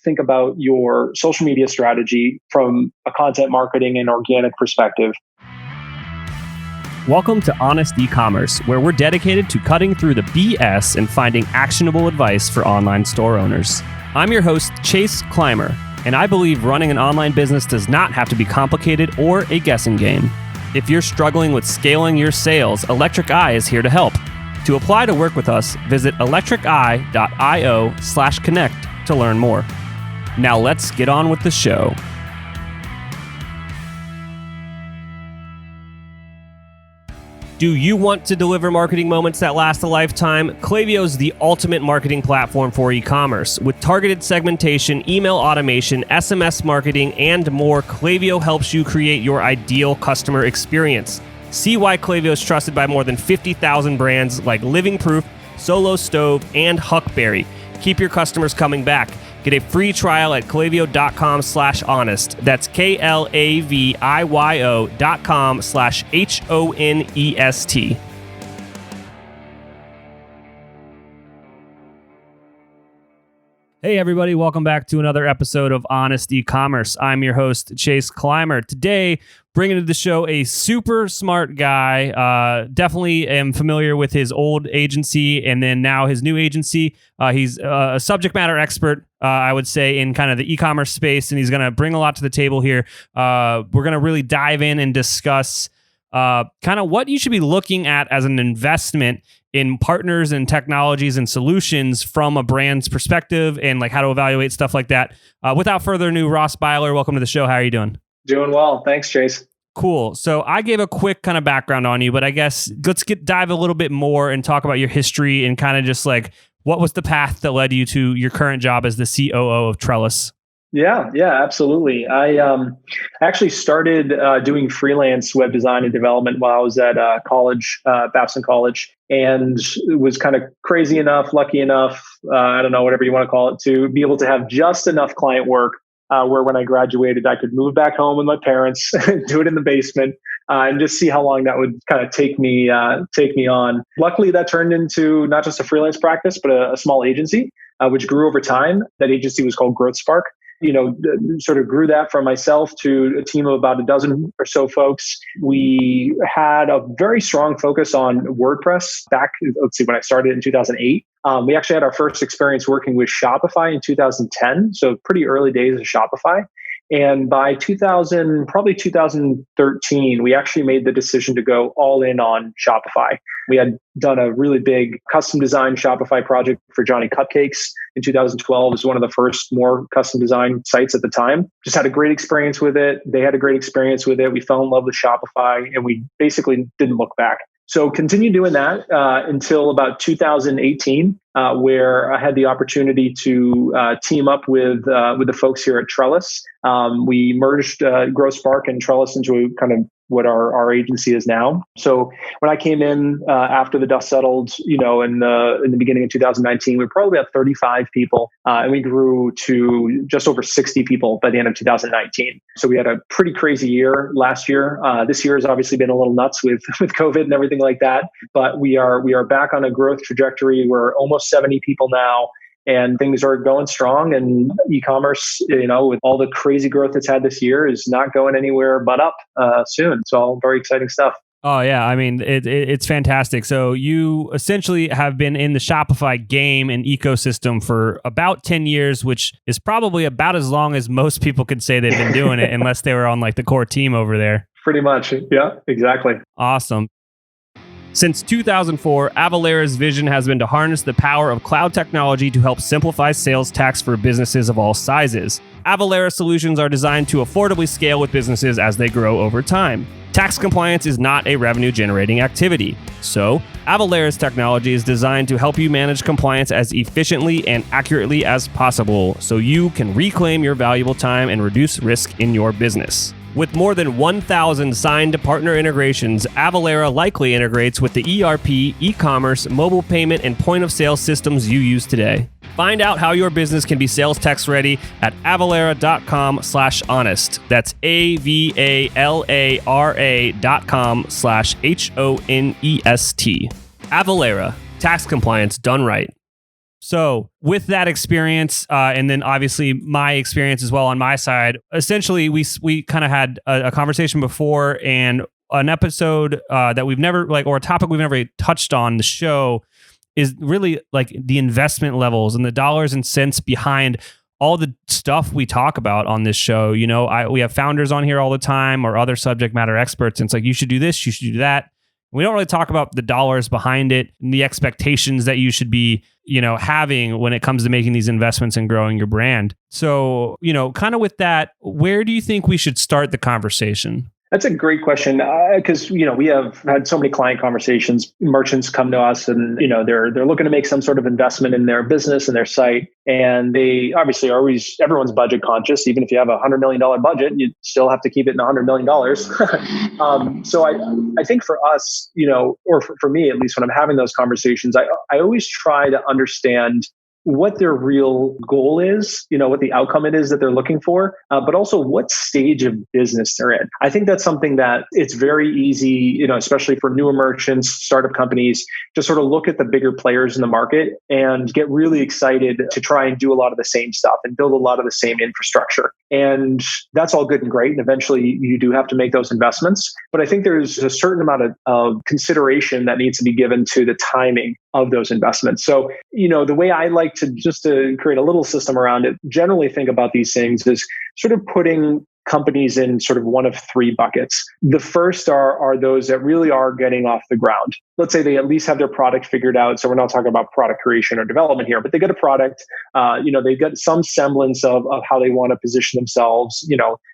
think about your social media strategy from a content marketing and organic perspective. Welcome to Honest E-Commerce, where we're dedicated to cutting through the BS and finding actionable advice for online store owners. I'm your host, Chase Clymer, and I believe running an online business does not have to be complicated or a guessing game. If you're struggling with scaling your sales, Electric Eye is here to help. To apply to work with us, visit electriceye.io/connect to learn more. Now let's get on with the show. Do you want to deliver marketing moments that last a lifetime? Klaviyo is the ultimate marketing platform for e-commerce. With targeted segmentation, email automation, SMS marketing, and more, Klaviyo helps you create your ideal customer experience. See why Klaviyo is trusted by more than 50,000 brands like Living Proof, Solo Stove, and Huckberry. Keep your customers coming back. Get a free trial at klaviyo.com/honest. That's KLAVIYO.com/HONEST. Hey everybody, welcome back to another episode of Honest E-Commerce. I'm your host, Chase Clymer. Today, bringing to the show a super smart guy. Definitely am familiar with his old agency and then now his new agency. He's a subject matter expert, I would say, in kind of the e-commerce space, and he's going to bring a lot to the table here. We're going to really dive in and discuss kind of what you should be looking at as an investment in partners and technologies and solutions from a brand's perspective, and like how to evaluate stuff like that. Without further ado, Ross Beyeler, welcome to the show. How are you doing? Doing well. Thanks, Chase. Cool. So I gave a quick kind of background on you, but I guess let's dive a little bit more and talk about your history and kind of just like what was the path that led you to your current job as the COO of Trellis? Yeah, absolutely. I actually started doing freelance web design and development while I was at college, Babson College, and was kind of crazy enough, lucky enough, I don't know, whatever you want to call it, to be able to have just enough client work where when I graduated, I could move back home with my parents, do it in the basement, and just see how long that would kind of take me on. Luckily, that turned into not just a freelance practice, but a small agency, which grew over time. That agency was called Growth Spark. Sort of grew that from myself to a team of about a dozen or so folks. We had a very strong focus on WordPress back, when I started in 2008. We actually had our first experience working with Shopify in 2010. So pretty early days of Shopify. And by 2013, we actually made the decision to go all in on Shopify. We had done a really big custom design Shopify project for Johnny Cupcakes in 2012. It was one of the first more custom design sites at the time. Just had a great experience with it. They had a great experience with it. We fell in love with Shopify and we basically didn't look back. So continued doing that until about 2018, where I had the opportunity to team up with the folks here at Trellis. We merged Growth Spark and Trellis into kind of what our agency is now. So when I came in after the dust settled, in the beginning of 2019, we were probably about 35 people, and we grew to just over 60 people by the end of 2019. So we had a pretty crazy year last year. This year has obviously been a little nuts with COVID and everything like that, but we are back on a growth trajectory. We're almost 70 people now. And things are going strong, and e-commerce, with all the crazy growth it's had this year, is not going anywhere but up soon. So all very exciting stuff. Oh yeah, I mean it's fantastic. So you essentially have been in the Shopify game and ecosystem for about 10 years, which is probably about as long as most people could say they've been doing it, unless they were on like the core team over there. Pretty much, yeah, exactly. Awesome. Since 2004, Avalara's vision has been to harness the power of cloud technology to help simplify sales tax for businesses of all sizes. Avalara solutions are designed to affordably scale with businesses as they grow over time. Tax compliance is not a revenue-generating activity. So, Avalara's technology is designed to help you manage compliance as efficiently and accurately as possible so you can reclaim your valuable time and reduce risk in your business. With more than 1,000 signed partner integrations, Avalara likely integrates with the ERP, e-commerce, mobile payment, and point-of-sale systems you use today. Find out how your business can be sales tax ready at avalara.com/honest. That's AVALARA.com/HONEST. Avalara, tax compliance done right. So with that experience, and then obviously my experience as well on my side, essentially we kind of had a conversation before, and an episode that we've never or a topic we've never touched on the show is really like the investment levels and the dollars and cents behind all the stuff we talk about on this show. We have founders on here all the time, or other subject matter experts, and it's like, you should do this, you should do that. We don't really talk about the dollars behind it and the expectations that you should be, having when it comes to making these investments and growing your brand. So, kind of with that, where do you think we should start the conversation? That's a great question, because we have had so many client conversations. Merchants come to us, and they're looking to make some sort of investment in their business and their site, and they obviously are everyone's budget conscious. Even if you have a $100 million budget, you still have to keep it in $100 million. So I think for us, or for me at least, when I'm having those conversations, I always try to understand what their real goal is, what the outcome it is that they're looking for, but also what stage of business they're in. I think that's something that it's very easy, especially for newer merchants, startup companies, to sort of look at the bigger players in the market and get really excited to try and do a lot of the same stuff and build a lot of the same infrastructure. And that's all good and great. And eventually you do have to make those investments. But I think there's a certain amount of consideration that needs to be given to the timing of those investments. So, the way I like to, just to create a little system around it, generally think about these things is sort of putting companies in sort of one of three buckets. The first are those that really are getting off the ground. Let's say they at least have their product figured out. So we're not talking about product creation or development here, but they get a product, they've got some semblance of how they want to position themselves,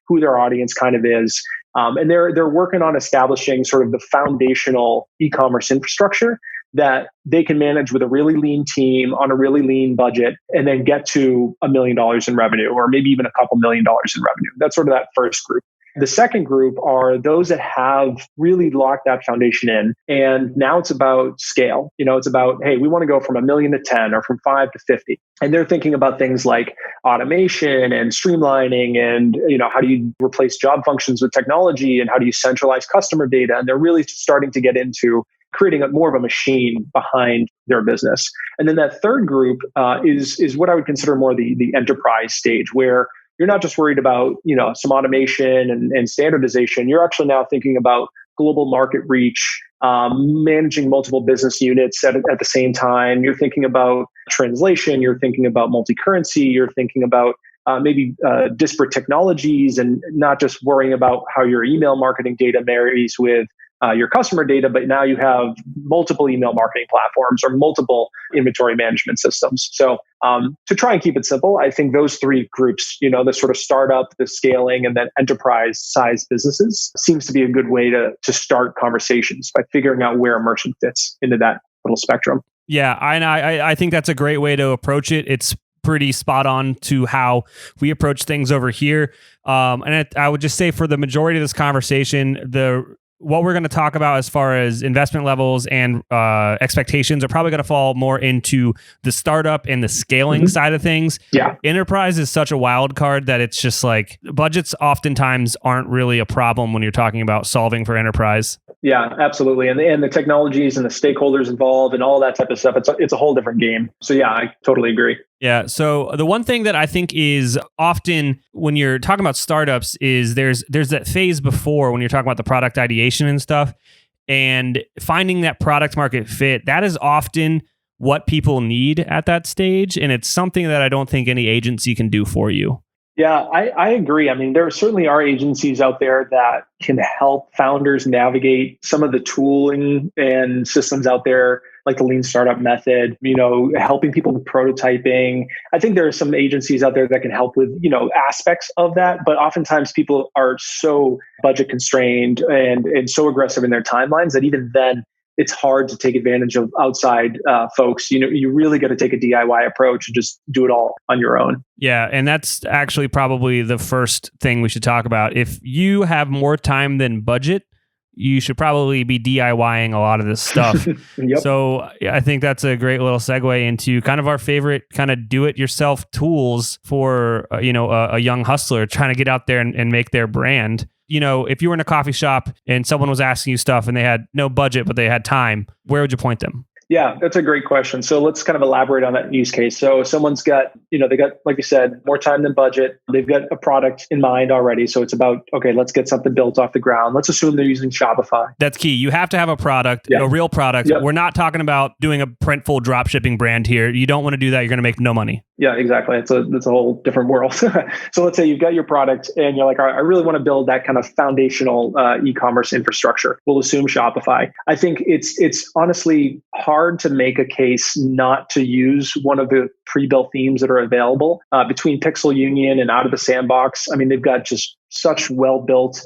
who their audience kind of is. And they're working on establishing sort of the foundational e-commerce infrastructure that they can manage with a really lean team on a really lean budget, and then get to $1 million in revenue, or maybe even a couple $1 million in revenue. That's sort of that first group. The second group are those that have really locked that foundation in. And now it's about scale. It's about, hey, we want to go from 1 million to 10, or from 5 to 50. And they're thinking about things like automation and streamlining, and, how do you replace job functions with technology, and how do you centralize customer data? And they're really starting to get into creating more of a machine behind their business. And then that third group is what I would consider more the enterprise stage, where you're not just worried about some automation and standardization. You're actually now thinking about global market reach, managing multiple business units at the same time. You're thinking about translation. You're thinking about multi-currency. You're thinking about maybe disparate technologies, and not just worrying about how your email marketing data marries with your customer data, but now you have multiple email marketing platforms or multiple inventory management systems. So to try and keep it simple, I think those three groups, the sort of startup, the scaling, and then enterprise size businesses, seems to be a good way to start conversations by figuring out where a merchant fits into that little spectrum. Yeah, I think that's a great way to approach it. It's pretty spot on to how we approach things over here. And I would just say, for the majority of this conversation, what we're going to talk about as far as investment levels and expectations are probably going to fall more into the startup and the scaling side of things. Yeah. Enterprise is such a wild card that it's just like, budgets oftentimes aren't really a problem when you're talking about solving for enterprise. Yeah, absolutely. And the technologies and the stakeholders involved and all that type of stuff, it's a whole different game. So yeah, I totally agree. Yeah. So the one thing that I think is often when you're talking about startups is there's that phase before, when you're talking about the product ideation and stuff, and finding that product market fit. That is often what people need at that stage. And it's something that I don't think any agency can do for you. Yeah, I agree. I mean, there certainly are agencies out there that can help founders navigate some of the tooling and systems out there, like the lean startup method, helping people with prototyping. I think there are some agencies out there that can help with, aspects of that. But oftentimes people are so budget constrained and so aggressive in their timelines that even then, it's hard to take advantage of outside folks. You really got to take a DIY approach and just do it all on your own. Yeah, and that's actually probably the first thing we should talk about. If you have more time than budget, you should probably be DIYing a lot of this stuff. Yep. So I think that's a great little segue into kind of our favorite kind of do-it-yourself tools for a young hustler trying to get out there and make their brand. If you were in a coffee shop and someone was asking you stuff and they had no budget, but they had time, where would you point them? Yeah, that's a great question. So let's kind of elaborate on that use case. So someone's got, they got, like you said, more time than budget. They've got a product in mind already. So it's about, okay, let's get something built off the ground. Let's assume they're using Shopify. That's key. You have to have a product, a real product. Yep. We're not talking about doing a printful drop shipping brand here. You don't want to do that. You're going to make no money. Yeah, exactly. It's a whole different world. So let's say you've got your product and you're like, all right, I really want to build that kind of foundational e-commerce infrastructure. We'll assume Shopify. I think it's honestly hard to make a case not to use one of the pre-built themes that are available between Pixel Union and Out of the Sandbox. I mean, they've got just such well-built,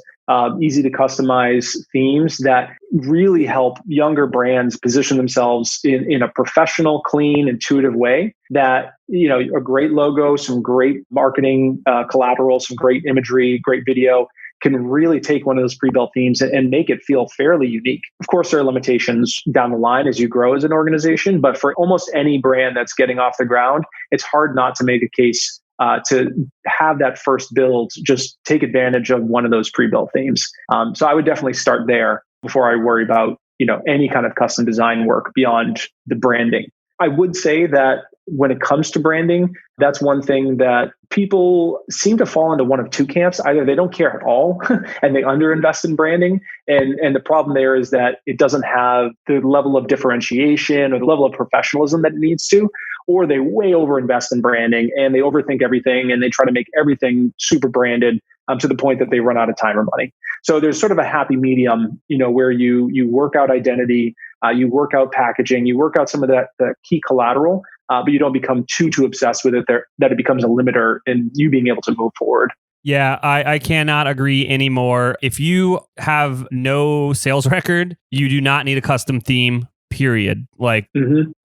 easy to customize themes that really help younger brands position themselves in a professional, clean, intuitive way that, a great logo, some great marketing collateral, some great imagery, great video can really take one of those pre-built themes and make it feel fairly unique. Of course, there are limitations down the line as you grow as an organization, but for almost any brand that's getting off the ground, it's hard not to make a case to have that first build just take advantage of one of those pre-built themes. So I would definitely start there before I worry about any kind of custom design work beyond the branding. I would say that when it comes to branding, that's one thing that people seem to fall into one of two camps. Either they don't care at all and they underinvest in branding. And the problem there is that it doesn't have the level of differentiation or the level of professionalism that it needs to, or they way overinvest in branding and they overthink everything and they try to make everything super branded to the point that they run out of time or money. So there's sort of a happy medium, where you work out identity, you work out packaging, you work out some of the key collateral, but you don't become too obsessed with it that it becomes a limiter in you being able to move forward. Yeah, I cannot agree anymore. If you have no sales record, you do not need a custom theme, period.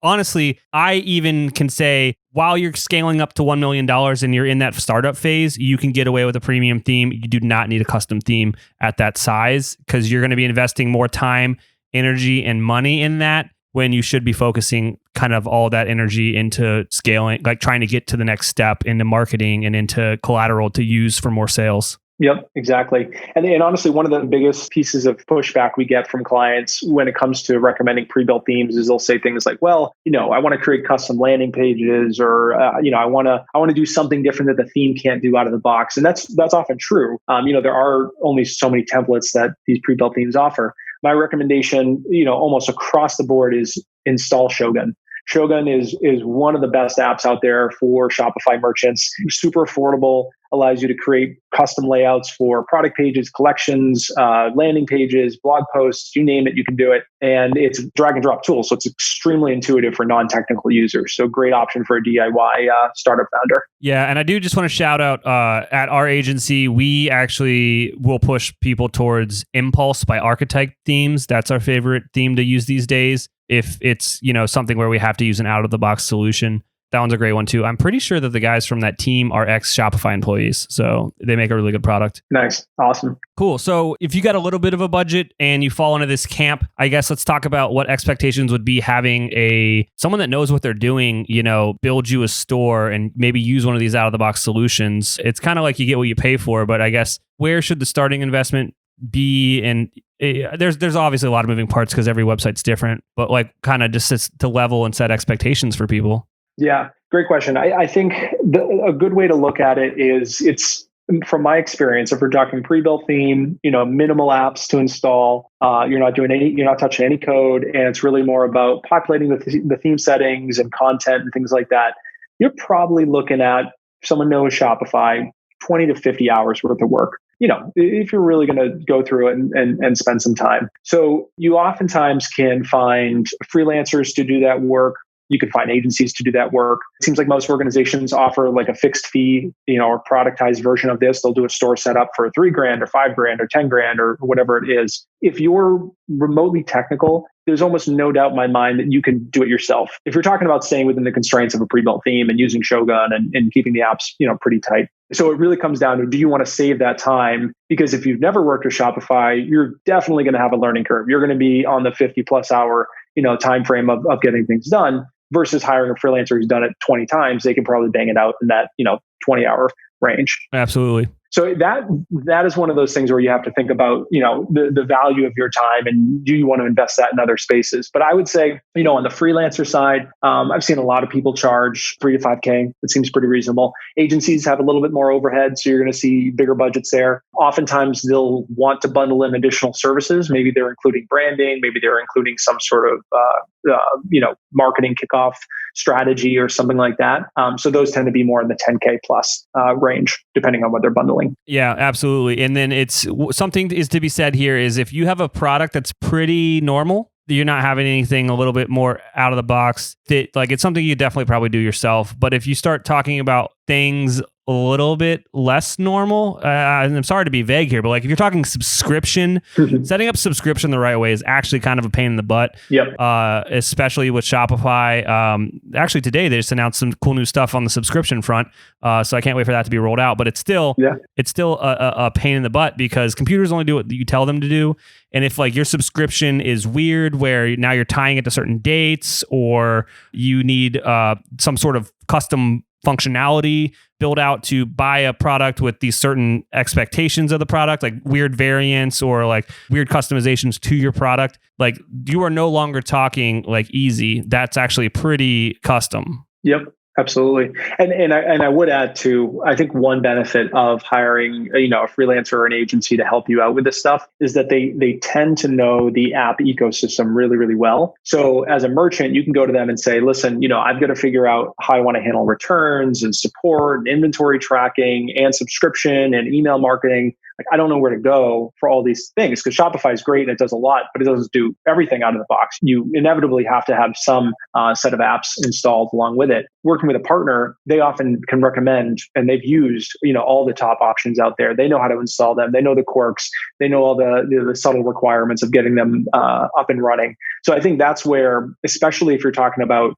Honestly, I even can say while you're scaling up to $1 million and you're in that startup phase, you can get away with a premium theme. You do not need a custom theme at that size because you're going to be investing more time, energy, and money in that when you should be focusing kind of all that energy into scaling, like trying to get to the next step into marketing and into collateral to use for more sales. Yep, exactly. And honestly, one of the biggest pieces of pushback we get from clients when it comes to recommending pre-built themes is they'll say things like, well, I want to create custom landing pages or, I want to do something different that the theme can't do out of the box. And that's often true. There are only so many templates that these pre-built themes offer. My recommendation, almost across the board is install Shogun. Shogun is one of the best apps out there for Shopify merchants. Super affordable, allows you to create custom layouts for product pages, collections, landing pages, blog posts, you name it, you can do it. And it's a drag and drop tool. So it's extremely intuitive for non-technical users. So great option for a DIY startup founder. Yeah. And I do just want to shout out at our agency, we actually will push people towards Impulse by Archetype themes. That's our favorite theme to use these days. If it's, something where we have to use an out-of-the-box solution. That one's a great one too. I'm pretty sure that the guys from that team are ex-Shopify employees, so they make a really good product. Nice. Awesome. Cool. So if you got a little bit of a budget and you fall into this camp, I guess let's talk about what expectations would be having someone that knows what they're doing, build you a store and maybe use one of these out-of-the-box solutions. It's kind of like you get what you pay for, but I guess where should the starting investment be? And there's obviously a lot of moving parts because every website's different, but kind of just to level and set expectations for people. Yeah, great question. I think a good way to look at it is it's, from my experience, if we're talking pre-built theme, minimal apps to install, you're not touching any code, and it's really more about populating the theme settings and content and things like that. You're probably looking at, someone knows Shopify, 20 to 50 hours worth of work. If you're really going to go through it and spend some time. So you oftentimes can find freelancers to do that work. You can find agencies to do that work. It seems like most organizations offer a fixed fee, or productized version of this. They'll do a store setup for $3,000 or $5,000 or $10,000 or whatever it is. If you're remotely technical, there's almost no doubt in my mind that you can do it yourself. If you're talking about staying within the constraints of a pre-built theme and using Shogun and keeping the apps, pretty tight. So it really comes down to, do you want to save that time? Because if you've never worked with Shopify, you're definitely going to have a learning curve. You're going to be on the 50 plus hour, time frame of getting things done. Versus hiring a freelancer who's done it 20 times, they can probably bang it out in that, 20-hour range. Absolutely. So that is one of those things where you have to think about, the value of your time and do you want to invest that in other spaces? But I would say, on the freelancer side, I've seen a lot of people charge $3,000 to $5,000. It seems pretty reasonable. Agencies have a little bit more overhead, so you're going to see bigger budgets there. Oftentimes they'll want to bundle in additional services. Maybe they're including branding, maybe they're including some sort of marketing kickoff strategy or something like that. So those tend to be more in the $10,000 plus range, depending on what they're bundling. Yeah, absolutely. And then it's something is to be said here is if you have a product that's pretty normal, you're not having anything a little bit more out of the box, that like it's something you definitely probably do yourself. But if you start talking about things a little bit less normal, and I'm sorry to be vague here, but like if you're talking subscription, setting up subscription the right way is actually kind of a pain in the butt. Yep. Especially with Shopify. Actually today they just announced some cool new stuff on the subscription front. So I can't wait for that to be rolled out, but it's still a pain in the butt because computers only do what you tell them to do. And if like your subscription is weird where now you're tying it to certain dates or you need some sort of custom functionality built out to buy a product with these certain expectations of the product, like weird variants or like weird customizations to your product, like you are no longer talking like easy. That's actually pretty custom. Yep. Absolutely. And I would add too, I think one benefit of hiring, a freelancer or an agency to help you out with this stuff is that they tend to know the app ecosystem really, really well. So as a merchant, you can go to them and say, listen, I've got to figure out how I want to handle returns and support and inventory tracking and subscription and email marketing. Like, I don't know where to go for all these things because Shopify is great and it does a lot, but it doesn't do everything out of the box. You inevitably have to have some set of apps installed along with it. Working with a partner, they often can recommend, and they've used, all the top options out there. They know how to install them. They know the quirks. They know all the subtle requirements of getting them up and running. So I think that's where, especially if you're talking about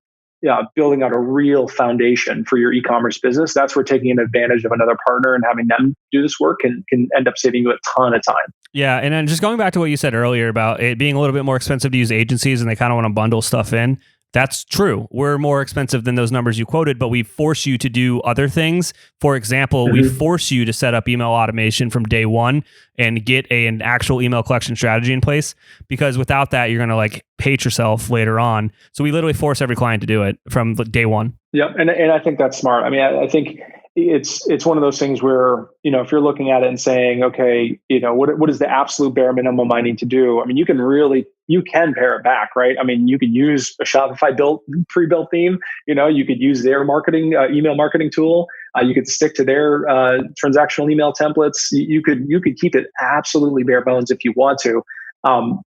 building out a real foundation for your e-commerce business, that's where taking advantage of another partner and having them do this work can end up saving you a ton of time. Yeah. And then just going back to what you said earlier about it being a little bit more expensive to use agencies and they kind of want to bundle stuff in. That's true. We're more expensive than those numbers you quoted, but we force you to do other things. For example, we force you to set up email automation from day one and get an actual email collection strategy in place, because without that, you're going to like hate yourself later on. So we literally force every client to do it from day one. Yep. And I think that's smart. I mean, I think it's one of those things where, if you're looking at it and saying, okay, what is the absolute bare minimum I need to do? I mean, you can pare it back, right? I mean, you could use a Shopify pre-built theme. You could use their marketing, email marketing tool. You could stick to their transactional email templates. You could keep it absolutely bare bones if you want to.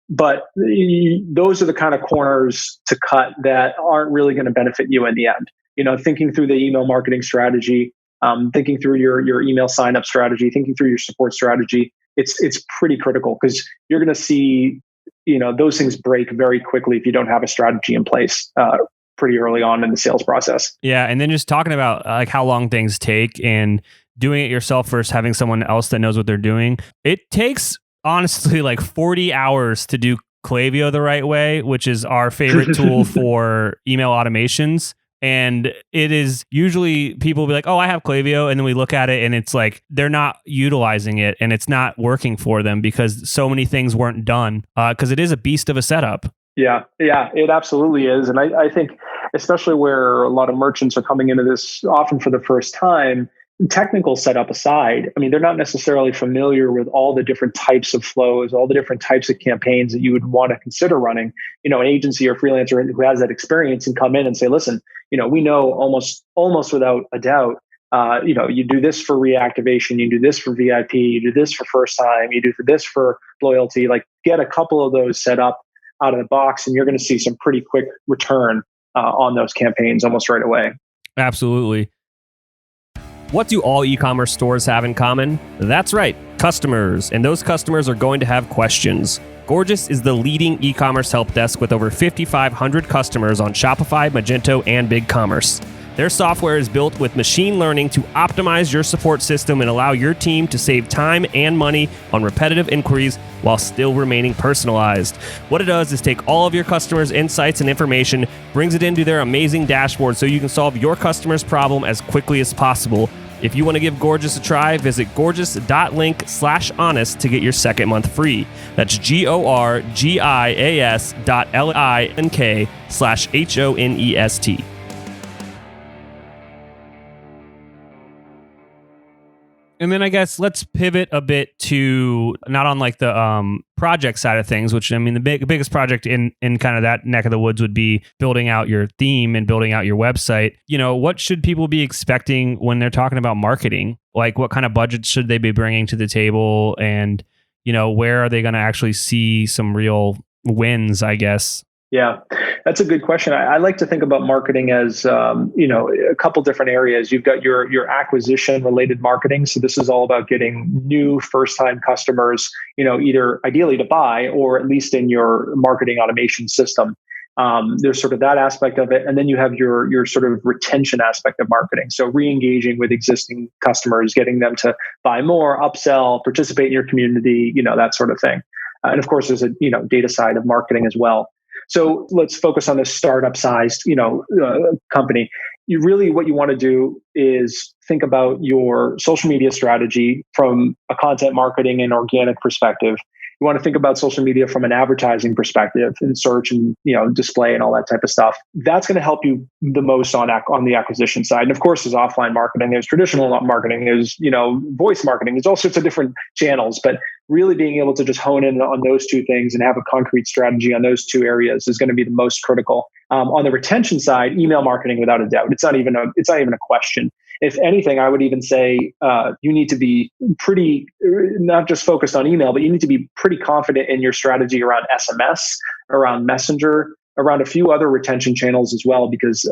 But those are the kind of corners to cut that aren't really going to benefit you in the end. Thinking through the email marketing strategy, thinking through your email sign-up strategy, thinking through your support strategy, it's pretty critical because you're going to see, those things break very quickly if you don't have a strategy in place pretty early on in the sales process. Yeah, and then just talking about like how long things take and doing it yourself versus having someone else that knows what they're doing. It takes honestly like 40 hours to do Klaviyo the right way, which is our favorite tool for email automations. And it is usually people will be like, oh, I have Klaviyo. And then we look at it and it's like they're not utilizing it and it's not working for them because so many things weren't done because it is a beast of a setup. Yeah, it absolutely is. And I think especially where a lot of merchants are coming into this often for the first time, technical setup aside, I mean, they're not necessarily familiar with all the different types of flows, all the different types of campaigns that you would want to consider running. An agency or freelancer who has that experience and come in and say, listen, we know almost without a doubt, you do this for reactivation, you do this for VIP, you do this for first time, you do this for loyalty, like get a couple of those set up out of the box and you're going to see some pretty quick return on those campaigns almost right away. Absolutely. What do all e-commerce stores have in common? That's right, customers. And those customers are going to have questions. Gorgias is the leading e-commerce help desk with over 5,500 customers on Shopify, Magento, and BigCommerce. Their software is built with machine learning to optimize your support system and allow your team to save time and money on repetitive inquiries while still remaining personalized. What it does is take all of your customers' insights and information, brings it into their amazing dashboard so you can solve your customer's problem as quickly as possible, If you want to give Gorgias a try, visit gorgias.link/honest to get your second month free. That's GORGIAS.link/HONEST. And then I guess let's pivot a bit to not on like the project side of things, which I mean, the biggest project in kind of that neck of the woods would be building out your theme and building out your website. You know, what should people be expecting when they're talking about marketing? Like what kind of budgets should they be bringing to the table? And, you know, where are they going to actually see some real wins, I guess? Yeah, that's a good question. I like to think about marketing as, a couple different areas. You've got your acquisition related marketing. So this is all about getting new first time customers, either ideally to buy or at least in your marketing automation system. There's sort of that aspect of it. And then you have your sort of retention aspect of marketing. So re-engaging with existing customers, getting them to buy more, upsell, participate in your community, that sort of thing. And of course, there's a, data side of marketing as well. So let's focus on this startup sized, company. What you want to do is think about your social media strategy from a content marketing and organic perspective. You want to think about social media from an advertising perspective and search and, display and all that type of stuff. That's going to help you the most on the acquisition side. And of course, there's offline marketing, there's traditional marketing, there's, voice marketing, there's all sorts of different channels, but really being able to just hone in on those two things and have a concrete strategy on those two areas is going to be the most critical. On the retention side, email marketing, without a doubt, it's not even a question. If anything, I would even say you need to be pretty, not just focused on email, but you need to be pretty confident in your strategy around SMS, around Messenger, around a few other retention channels as well, because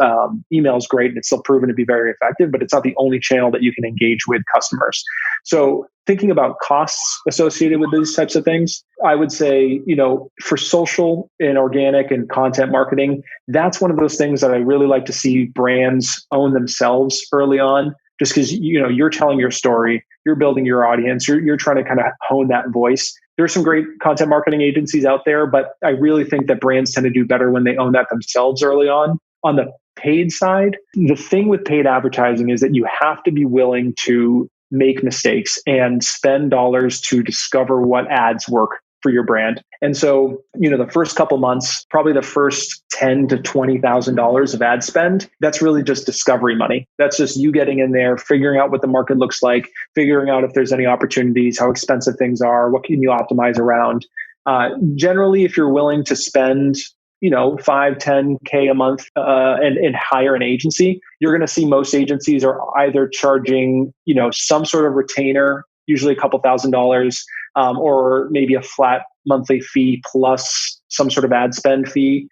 email is great and it's still proven to be very effective, but it's not the only channel that you can engage with customers. So thinking about costs associated with these types of things, I would say, for social and organic and content marketing, that's one of those things that I really like to see brands own themselves early on, just because, you're telling your story, you're building your audience, you're trying to kind of hone that voice. There are some great content marketing agencies out there, but I really think that brands tend to do better when they own that themselves early on. On the paid side, the thing with paid advertising is that you have to be willing to make mistakes and spend dollars to discover what ads work for your brand. And so, the first couple months, probably the first $10,000 to $20,000 of ad spend, that's really just discovery money. That's just you getting in there, figuring out what the market looks like, figuring out if there's any opportunities, how expensive things are, what can you optimize around. Generally, if you're willing to spend, $5,000-$10,000 a month and hire an agency, you're going to see most agencies are either charging, some sort of retainer, usually a couple $1,000s, or maybe a flat monthly fee plus some sort of ad spend fee,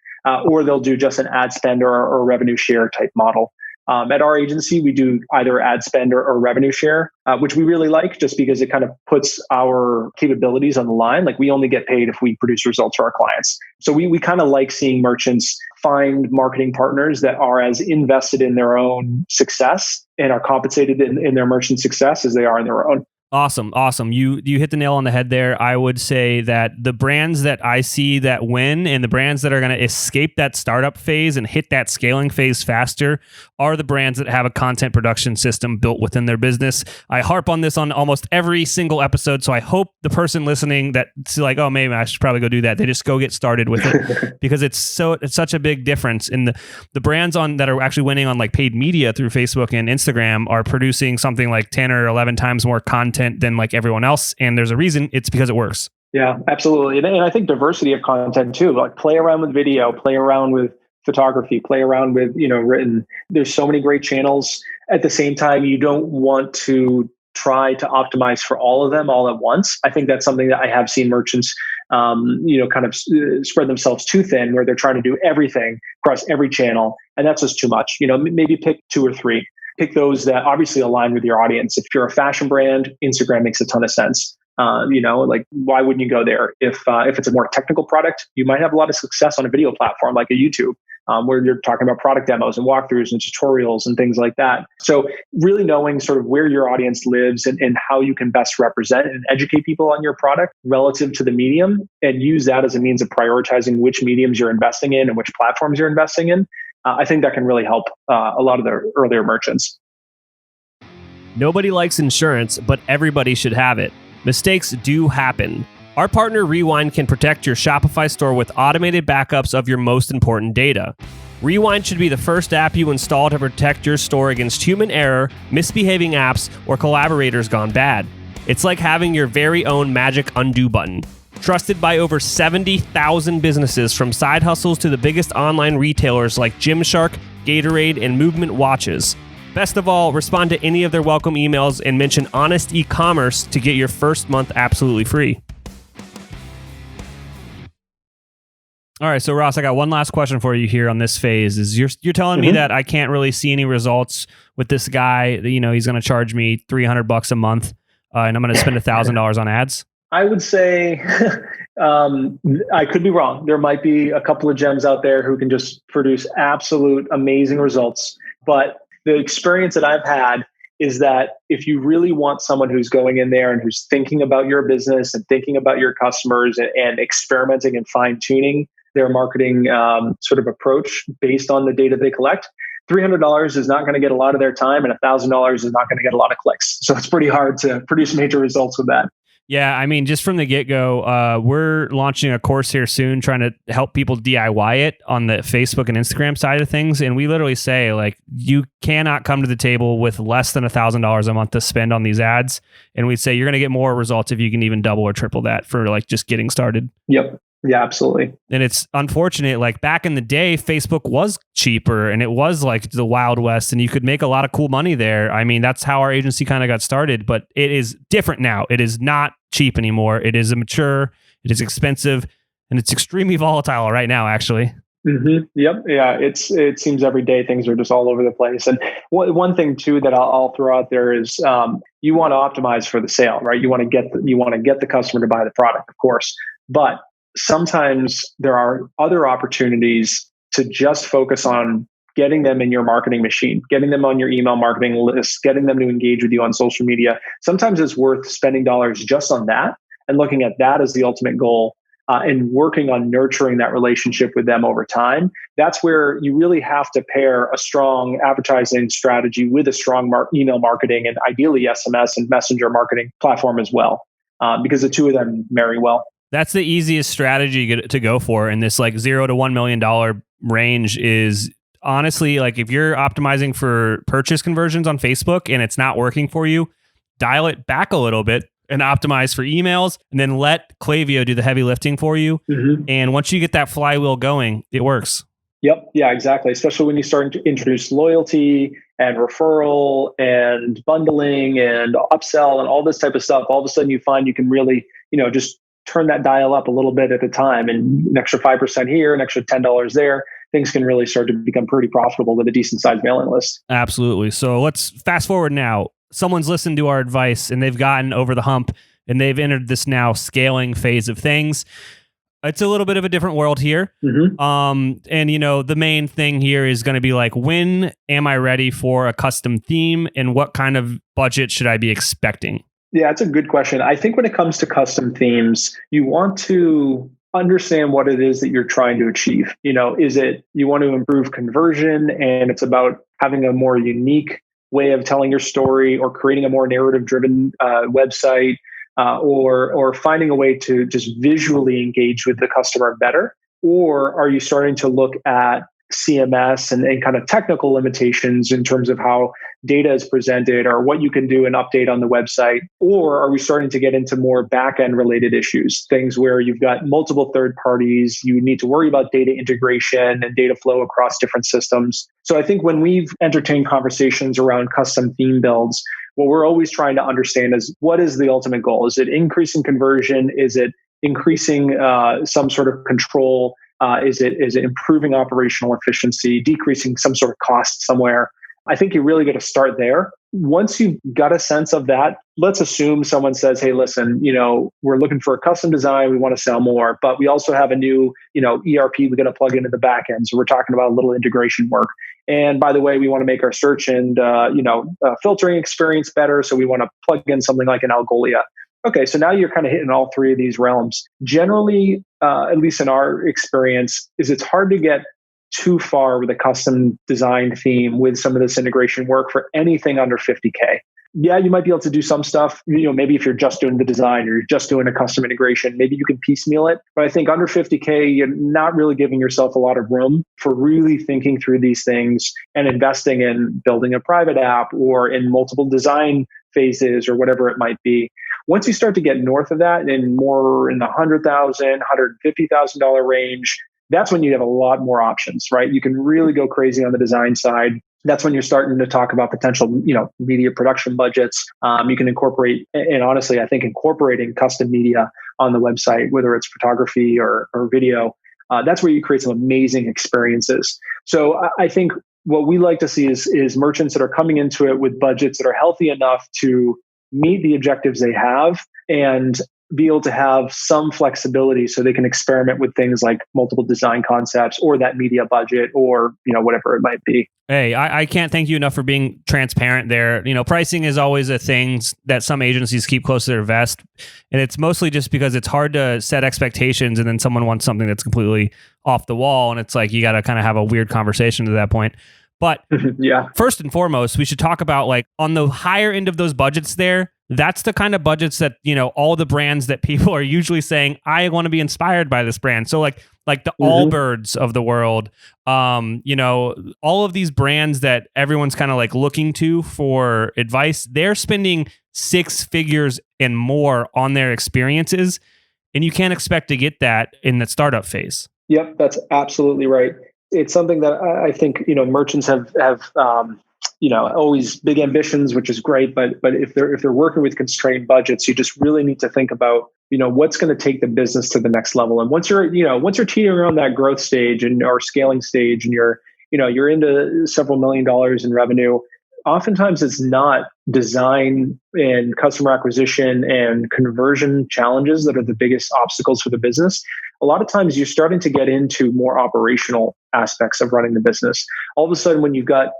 or they'll do just an ad spend or a revenue share type model. At our agency, we do either ad spend or revenue share, which we really like just because it kind of puts our capabilities on the line. Like we only get paid if we produce results for our clients. So we kind of like seeing merchants find marketing partners that are as invested in their own success and are compensated in their merchant success as they are in their own. Awesome. You hit the nail on the head there. I would say that the brands that I see that win and the brands that are going to escape that startup phase and hit that scaling phase faster are the brands that have a content production system built within their business. I harp on this on almost every single episode, so I hope the person listening that's like, oh, maybe I should probably go do that, they just go get started with it because it's such a big difference. And the brands that are actually winning on like paid media through Facebook and Instagram are producing something like 10 or 11 times more content than like everyone else. And there's a reason. It's because it works. Yeah, absolutely. And I think diversity of content too, like play around with video, play around with photography, play around with, written. There's so many great channels. At the same time, you don't want to try to optimize for all of them all at once. I think that's something that I have seen merchants, kind of spread themselves too thin where they're trying to do everything across every channel. And that's just too much. Maybe pick 2 or 3. Pick those that obviously align with your audience. If you're a fashion brand, Instagram makes a ton of sense. Why wouldn't you go there? If it's a more technical product, you might have a lot of success on a video platform like a YouTube, where you're talking about product demos and walkthroughs and tutorials and things like that. So really knowing sort of where your audience lives and how you can best represent and educate people on your product relative to the medium and use that as a means of prioritizing which mediums you're investing in and which platforms you're investing in. I think that can really help a lot of the earlier merchants. Nobody likes insurance, but everybody should have it. Mistakes do happen. Our partner Rewind can protect your Shopify store with automated backups of your most important data. Rewind should be the first app you install to protect your store against human error, misbehaving apps, or collaborators gone bad. It's like having your very own magic undo button. Trusted by over 70,000 businesses, from side hustles to the biggest online retailers like Gymshark, Gatorade, and Movement Watches. Best of all, respond to any of their welcome emails and mention Honest Ecommerce to get your first month absolutely free. All right, so Ross, I got one last question for you here on this phase. Is you're telling me that I can't really see any results with this guy? You know, he's going to charge me $300 a month, and I'm going to spend $1,000 on ads. I would say I could be wrong. There might be a couple of gems out there who can just produce absolute amazing results. But the experience that I've had is that if you really want someone who's going in there and who's thinking about your business and thinking about your customers and experimenting and fine-tuning their marketing sort of approach based on the data they collect, $300 is not going to get a lot of their time, and $1,000 is not going to get a lot of clicks. So it's pretty hard to produce major results with that. Yeah, I mean, just from the get-go, we're launching a course here soon trying to help people DIY it on the Facebook and Instagram side of things. And we literally say, like, you cannot come to the table with less than $1,000 a month to spend on these ads. And we say you're going to get more results if you can even double or triple that for like just getting started. Yep. Yeah, absolutely. And it's unfortunate, like back in the day, Facebook was cheaper and it was like the Wild West and you could make a lot of cool money there. I mean, that's how our agency kind of got started, but it is different now. It is not cheap anymore. It is immature, it is expensive, and it's extremely volatile right now, actually. Mm-hmm. Yep. Yeah. It seems every day things are just all over the place. And one thing too that I'll throw out there is you want to optimize for the sale, right? You want to get the customer to buy the product, of course, but sometimes there are other opportunities to just focus on getting them in your marketing machine, getting them on your email marketing list, getting them to engage with you on social media. Sometimes it's worth spending dollars just on that and looking at that as the ultimate goal and working on nurturing that relationship with them over time. That's where you really have to pair a strong advertising strategy with a strong email marketing and ideally SMS and messenger marketing platform as well, because the two of them marry well. That's the easiest strategy to go for in this like $0 to $1 million range is honestly, like if you're optimizing for purchase conversions on Facebook and it's not working for you, dial it back a little bit and optimize for emails and then let Klaviyo do the heavy lifting for you. Mm-hmm. And once you get that flywheel going, it works. Yep. Yeah, exactly. Especially when you start to introduce loyalty and referral and bundling and upsell and all this type of stuff. All of a sudden you find you can really, just turn that dial up a little bit at a time, and an extra 5% here, an extra $10 there. Things can really start to become pretty profitable with a decent sized mailing list. Absolutely. So let's fast forward now. Someone's listened to our advice and they've gotten over the hump and they've entered this now scaling phase of things. It's a little bit of a different world here. Mm-hmm. And the main thing here is going to be like, when am I ready for a custom theme and what kind of budget should I be expecting? Yeah, it's a good question. I think when it comes to custom themes, you want to understand what it is that you're trying to achieve. Is it you want to improve conversion and it's about having a more unique way of telling your story or creating a more narrative-driven website or finding a way to just visually engage with the customer better? Or are you starting to look at CMS and kind of technical limitations in terms of how data is presented or what you can do and update on the website? Or are we starting to get into more back-end related issues, things where you've got multiple third parties, you need to worry about data integration and data flow across different systems? So I think when we've entertained conversations around custom theme builds, what we're always trying to understand is what is the ultimate goal? Is it increasing conversion? Is it increasing some sort of control? Is it improving operational efficiency, decreasing some sort of cost somewhere? I think you really got to start there. Once you've got a sense of that, let's assume someone says, hey, listen, we're looking for a custom design. We want to sell more, but we also have a new, ERP we're going to plug into the back end. So we're talking about a little integration work. And by the way, we want to make our search and, filtering experience better. So we want to plug in something like an Algolia. Okay, so now you're kind of hitting all three of these realms. Generally, at least in our experience, it's hard to get too far with a custom designed theme with some of this integration work for anything under $50K. Yeah, you might be able to do some stuff. Maybe if you're just doing the design or you're just doing a custom integration, maybe you can piecemeal it. But I think under 50K, you're not really giving yourself a lot of room for really thinking through these things and investing in building a private app or in multiple design phases or whatever it might be. Once you start to get north of that and more in the $100,000, $150,000 range, that's when you have a lot more options, right? You can really go crazy on the design side. That's when you're starting to talk about potential, media production budgets. You can incorporate, and honestly, I think incorporating custom media on the website, whether it's photography or video, that's where you create some amazing experiences. So I think what we like to see is merchants that are coming into it with budgets that are healthy enough to meet the objectives they have and be able to have some flexibility so they can experiment with things like multiple design concepts or that media budget or, whatever it might be. Hey, I can't thank you enough for being transparent there. Pricing is always a thing that some agencies keep close to their vest. And it's mostly just because it's hard to set expectations and then someone wants something that's completely off the wall. And it's like, you got to kind of have a weird conversation to that point. But yeah, first and foremost, we should talk about like on the higher end of those budgets there, that's the kind of budgets that, all the brands that people are usually saying, I want to be inspired by this brand. So like the Allbirds of the world, all of these brands that everyone's kind of like looking to for advice, they're spending 6 figures and more on their experiences. And you can't expect to get that in the startup phase. Yep, that's absolutely right. It's something that I think, merchants have always big ambitions, which is great. But if they're working with constrained budgets, you just really need to think about, what's going to take the business to the next level. And once you're teetering around that growth stage or scaling stage and you're into several $1 million in revenue, oftentimes it's not design and customer acquisition and conversion challenges that are the biggest obstacles for the business. A lot of times you're starting to get into more operational aspects of running the business. All of a sudden, when you've got,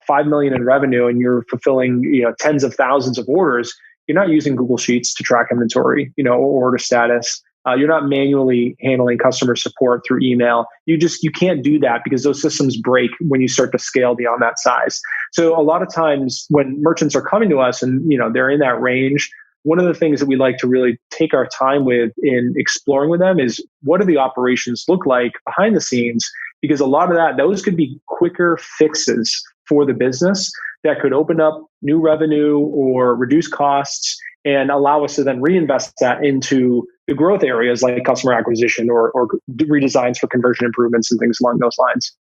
5 million in revenue and you're fulfilling, tens of thousands of orders, you're not using Google Sheets to track inventory, or order status. You're not manually handling customer support through email. You can't do that because those systems break when you start to scale beyond that size. So a lot of times when merchants are coming to us and, they're in that range, one of the things that we like to really take our time with in exploring with them is what do the operations look like behind the scenes? Because a lot of those could be quicker fixes for the business that could open up new revenue or reduce costs and allow us to then reinvest that into the growth areas like customer acquisition or redesigns for conversion improvements and things along those lines.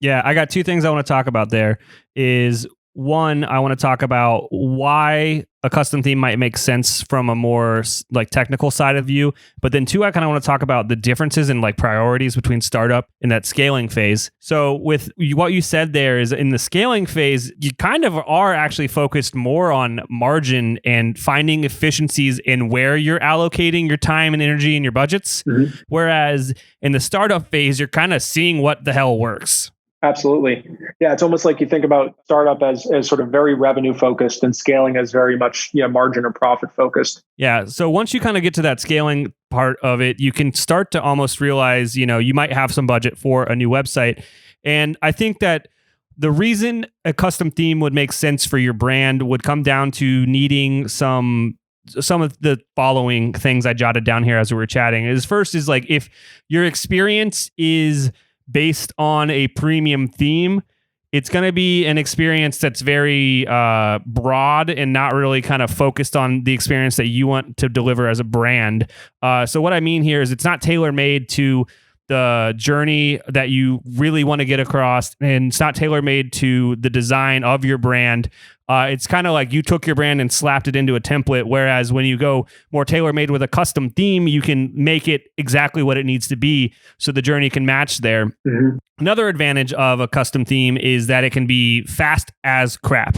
Yeah, I got 2 things I want to talk about there. Is one, I want to talk about why a custom theme might make sense from a more like technical side of you. But then 2, I kind of want to talk about the differences in like priorities between startup and that scaling phase. So with what you said there is in the scaling phase, you kind of are actually focused more on margin and finding efficiencies in where you're allocating your time and energy and your budgets. Mm-hmm. Whereas in the startup phase, you're kind of seeing what the hell works. Absolutely. Yeah, it's almost like you think about startup as sort of very revenue focused and scaling as very much margin or profit focused. Yeah. So once you kind of get to that scaling part of it, you can start to almost realize, you might have some budget for a new website. And I think that the reason a custom theme would make sense for your brand would come down to needing some of the following things I jotted down here as we were chatting. First is like if your experience is based on a premium theme, it's going to be an experience that's very broad and not really kind of focused on the experience that you want to deliver as a brand. So what I mean here is it's not tailor-made to the journey that you really want to get across, and it's not tailor-made to the design of your brand. It's kind of like you took your brand and slapped it into a template, whereas when you go more tailor-made with a custom theme, you can make it exactly what it needs to be so the journey can match there. Mm-hmm. Another advantage of a custom theme is that it can be fast as crap.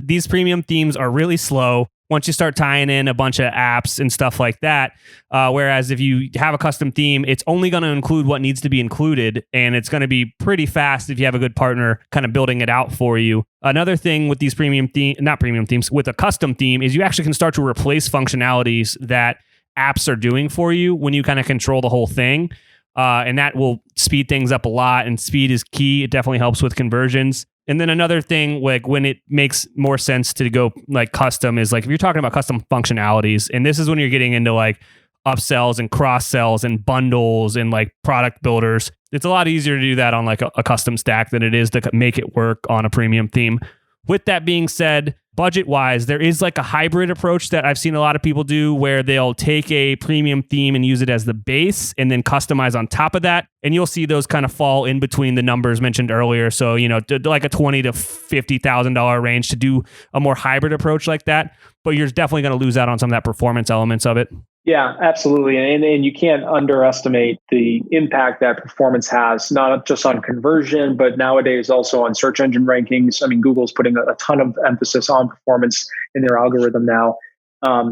These premium themes are really slow once you start tying in a bunch of apps and stuff like that. Whereas if you have a custom theme, it's only going to include what needs to be included, and it's going to be pretty fast if you have a good partner kind of building it out for you. Another thing with these with a custom theme is you actually can start to replace functionalities that apps are doing for you when you kind of control the whole thing. And that will speed things up a lot, and speed is key. It definitely helps with conversions. And then another thing, like when it makes more sense to go like custom is like if you're talking about custom functionalities, and this is when you're getting into like upsells and cross sells and bundles and like product builders. It's a lot easier to do that on like a custom stack than it is to make it work on a premium theme. With that being said, budget wise, there is like a hybrid approach that I've seen a lot of people do where they'll take a premium theme and use it as the base and then customize on top of that. And you'll see those kind of fall in between the numbers mentioned earlier. So, like a $20,000 to $50,000 range to do a more hybrid approach like that. But you're definitely going to lose out on some of that performance elements of it. Yeah, absolutely. And you can't underestimate the impact that performance has, not just on conversion, but nowadays also on search engine rankings. I mean, Google's putting a ton of emphasis on performance in their algorithm now.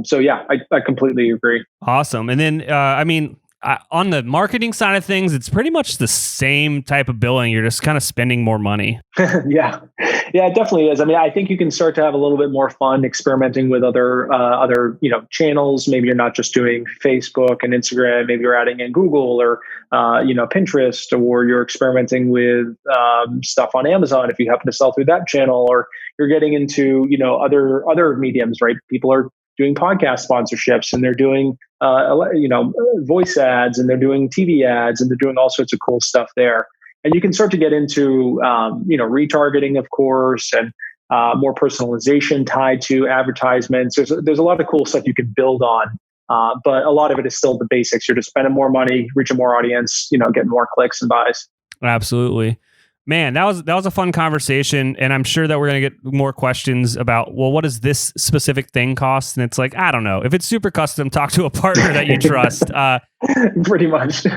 So yeah, I completely agree. Awesome. And then, on the marketing side of things, it's pretty much the same type of billing. You're just kind of spending more money. Yeah, it definitely is. I mean, I think you can start to have a little bit more fun experimenting with other channels. Maybe you're not just doing Facebook and Instagram. Maybe you're adding in Google or Pinterest, or you're experimenting with stuff on Amazon if you happen to sell through that channel, or you're getting into other mediums. Right? People are doing podcast sponsorships, and they're doing voice ads, and they're doing TV ads, and they're doing all sorts of cool stuff there. And you can start to get into retargeting, of course, and more personalization tied to advertisements. There's a lot of cool stuff you can build on, but a lot of it is still the basics. You're just spending more money, reaching more audience, getting more clicks and buys. Absolutely. Man, that was a fun conversation, and I'm sure that we're going to get more questions about, well, what does this specific thing cost? And it's like, I don't know. If it's super custom, talk to a partner that you trust. Pretty much.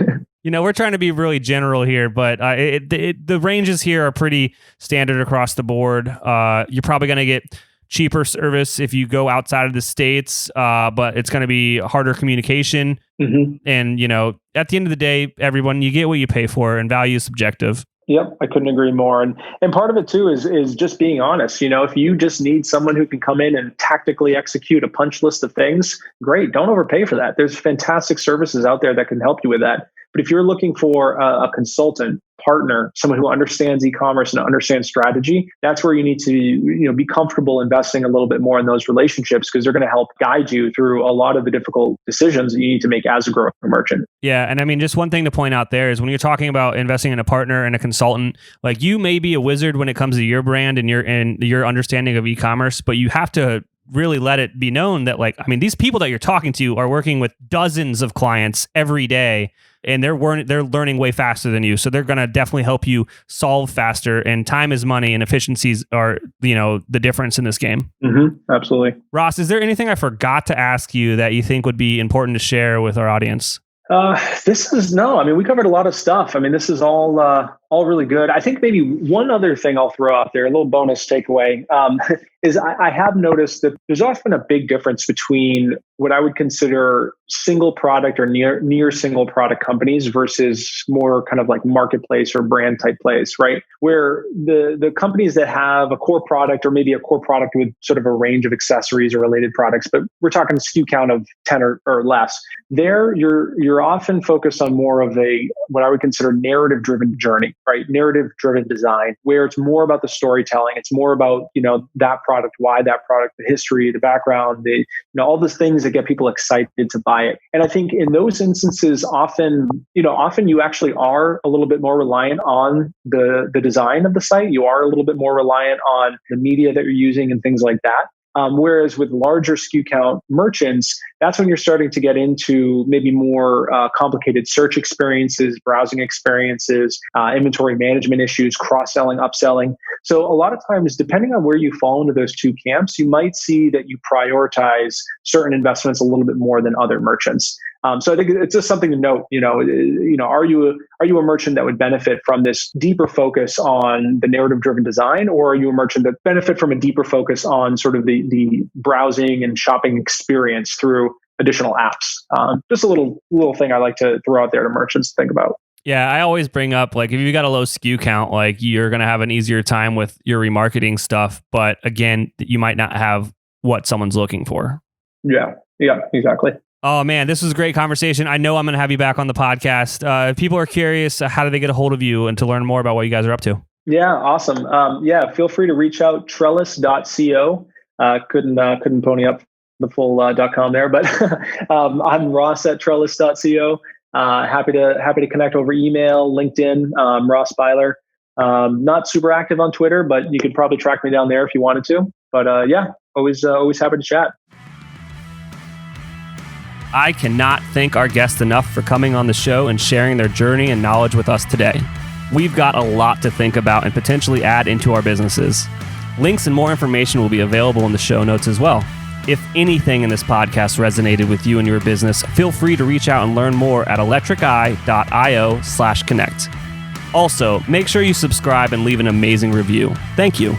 We're trying to be really general here, but the ranges here are pretty standard across the board. You're probably going to get cheaper service if you go outside of the States, but it's going to be harder communication. Mm-hmm. And, at the end of the day, everyone, you get what you pay for, and value is subjective. Yep, I couldn't agree more. And part of it too is just being honest. If you just need someone who can come in and tactically execute a punch list of things, great. Don't overpay for that. There's fantastic services out there that can help you with that. But if you're looking for a consultant, partner, someone who understands e-commerce and understands strategy, that's where you need to be comfortable investing a little bit more in those relationships, because they're going to help guide you through a lot of the difficult decisions that you need to make as a growing merchant. Yeah. And I mean, just one thing to point out there is when you're talking about investing in a partner and a consultant, like you may be a wizard when it comes to your brand and your understanding of e-commerce, but you have to really let it be known that these people that you're talking to are working with dozens of clients every day, and they're learning way faster than you. So they're going to definitely help you solve faster, and time is money, and efficiencies are, the difference in this game. Mm-hmm. Absolutely. Ross, is there anything I forgot to ask you that you think would be important to share with our audience? We covered a lot of stuff. I mean, this is all really good. I think maybe one other thing I'll throw out there, a little bonus takeaway, is I have noticed that there's often a big difference between what I would consider single product or near single product companies versus more kind of like marketplace or brand type plays, right? Where the companies that have a core product, or maybe a core product with sort of a range of accessories or related products, but we're talking SKU count of 10 or less, there you're often focused on more of what I would consider narrative driven journey, right? Narrative driven design, where it's more about the storytelling. It's more about, that product, why that product, the history, the background, all those things that get people excited to buy it. And I think in those instances, often you actually are a little bit more reliant on the design of the site. You are a little bit more reliant on the media that you're using and things like that. Whereas with larger SKU count merchants, that's when you're starting to get into maybe more complicated search experiences, browsing experiences, inventory management issues, cross-selling, upselling. So a lot of times, depending on where you fall into those two camps, you might see that you prioritize certain investments a little bit more than other merchants. So I think it's just something to note. Are you a merchant that would benefit from this deeper focus on the narrative-driven design, or are you a merchant that benefit from a deeper focus on sort of the browsing and shopping experience through additional apps? Just a little thing I like to throw out there to merchants to think about. Yeah, I always bring up, if you got a low SKU count, you're going to have an easier time with your remarketing stuff. But again, you might not have what someone's looking for. Yeah, exactly. Oh man, this was a great conversation. I know I'm going to have you back on the podcast. If people are curious, how do they get a hold of you and to learn more about what you guys are up to? Yeah, awesome. Feel free to reach out, trellis.co. Couldn't pony up the full .com there, but I'm Ross at trellis.co. Happy to connect over email, LinkedIn, Ross Beyeler. Not super active on Twitter, but you could probably track me down there if you wanted to. But always happy to chat. I cannot thank our guests enough for coming on the show and sharing their journey and knowledge with us today. We've got a lot to think about and potentially add into our businesses. Links and more information will be available in the show notes as well. If anything in this podcast resonated with you and your business, feel free to reach out and learn more at electriceye.io/connect. Also, make sure you subscribe and leave an amazing review. Thank you.